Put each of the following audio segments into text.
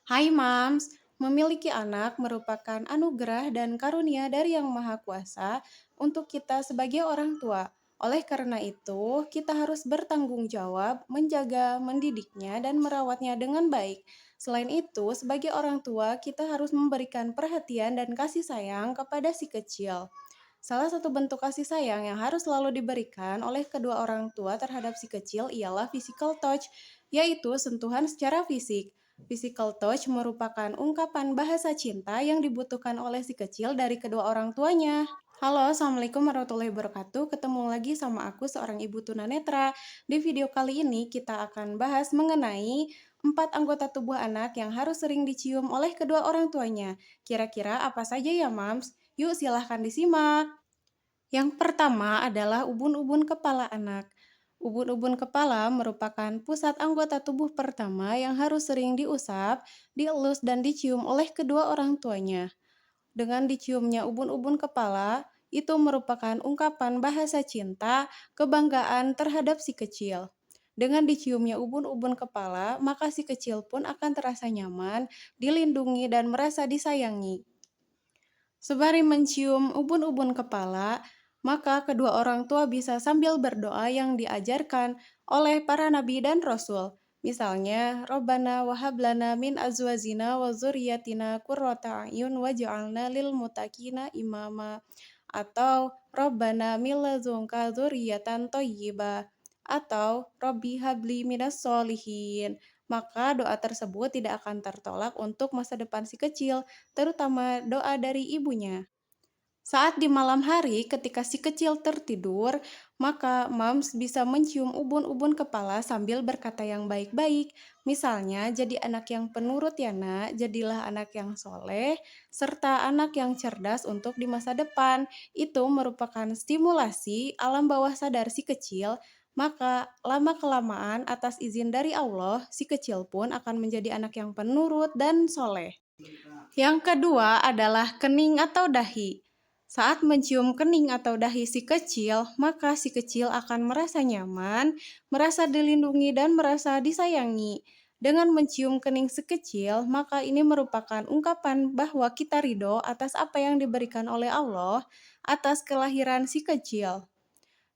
Hai Mams, memiliki anak merupakan anugerah dan karunia dari Yang Maha Kuasa untuk kita sebagai orang tua. Oleh karena itu, kita harus bertanggung jawab, menjaga, mendidiknya, dan merawatnya dengan baik. Selain itu, sebagai orang tua, kita harus memberikan perhatian dan kasih sayang kepada si kecil. Salah satu bentuk kasih sayang yang harus selalu diberikan oleh kedua orang tua terhadap si kecil ialah physical touch, yaitu sentuhan secara fisik. Physical touch merupakan ungkapan bahasa cinta yang dibutuhkan oleh si kecil dari kedua orang tuanya. Halo, Assalamualaikum warahmatullahi wabarakatuh. Ketemu lagi sama aku, seorang ibu tunanetra. Di video kali ini kita akan bahas mengenai 4 anggota tubuh anak yang harus sering dicium oleh kedua orang tuanya. Kira-kira apa saja ya, Mams? Yuk silahkan disimak. Yang pertama adalah ubun-ubun kepala anak. Ubun-ubun kepala merupakan pusat anggota tubuh pertama yang harus sering diusap, dielus, dan dicium oleh kedua orang tuanya. Dengan diciumnya ubun-ubun kepala, itu merupakan ungkapan bahasa cinta, kebanggaan terhadap si kecil. Dengan diciumnya ubun-ubun kepala, maka si kecil pun akan terasa nyaman, dilindungi, dan merasa disayangi. Sembari mencium ubun-ubun kepala, maka kedua orang tua bisa sambil berdoa yang diajarkan oleh para nabi dan rasul. Misalnya, Rabbana wahablana min azwajina wa dzurriyyatina qurrata a'yun waj'alna lil muttaqina imama, atau Rabbana min ladzunka dzurriyyatan thayyibah, atau Rabbi habli minas solihin. Maka doa tersebut tidak akan tertolak untuk masa depan si kecil, terutama doa dari ibunya. Saat di malam hari ketika si kecil tertidur, maka Mams bisa mencium ubun-ubun kepala sambil berkata yang baik-baik. Misalnya, jadi anak yang penurut ya nak, jadilah anak yang soleh, serta anak yang cerdas untuk di masa depan. Itu merupakan stimulasi alam bawah sadar si kecil, maka lama-kelamaan atas izin dari Allah, si kecil pun akan menjadi anak yang penurut dan soleh. Yang kedua adalah kening atau dahi. Saat mencium kening atau dahi si kecil, maka si kecil akan merasa nyaman, merasa dilindungi, dan merasa disayangi. Dengan mencium kening si kecil, maka ini merupakan ungkapan bahwa kita ridho atas apa yang diberikan oleh Allah atas kelahiran si kecil.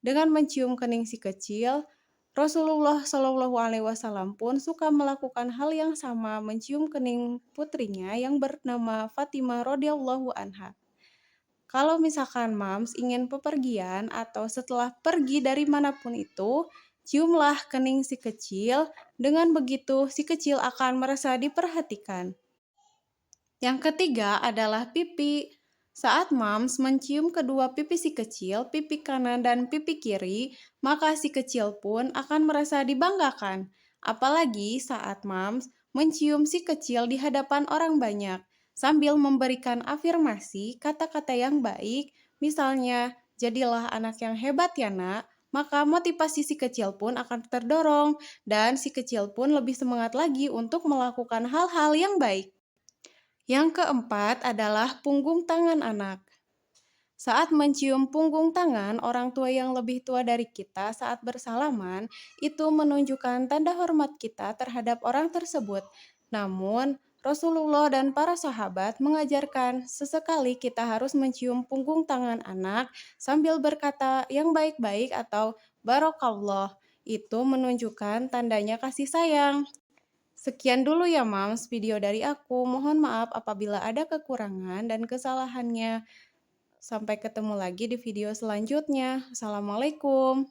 Dengan mencium kening si kecil, Rasulullah Shallallahu Alaihi Wasallam pun suka melakukan hal yang sama, mencium kening putrinya yang bernama Fatimah radhiyallahu anha. Kalau misalkan Mams ingin bepergian atau setelah pergi dari manapun itu, ciumlah kening si kecil. Dengan begitu, si kecil akan merasa diperhatikan. Yang ketiga adalah pipi. Saat Mams mencium kedua pipi si kecil, pipi kanan dan pipi kiri, maka si kecil pun akan merasa dibanggakan. Apalagi saat Mams mencium si kecil di hadapan orang banyak, sambil memberikan afirmasi kata-kata yang baik, misalnya, jadilah anak yang hebat ya nak, maka motivasi si kecil pun akan terdorong, dan si kecil pun lebih semangat lagi untuk melakukan hal-hal yang baik. Yang keempat adalah punggung tangan anak. Saat mencium punggung tangan orang tua yang lebih tua dari kita saat bersalaman, itu menunjukkan tanda hormat kita terhadap orang tersebut. Namun, Rasulullah dan para sahabat mengajarkan sesekali kita harus mencium punggung tangan anak sambil berkata yang baik-baik atau barokallah. Itu menunjukkan tandanya kasih sayang. Sekian dulu ya Mams video dari aku. Mohon maaf apabila ada kekurangan dan kesalahannya. Sampai ketemu lagi di video selanjutnya. Assalamualaikum.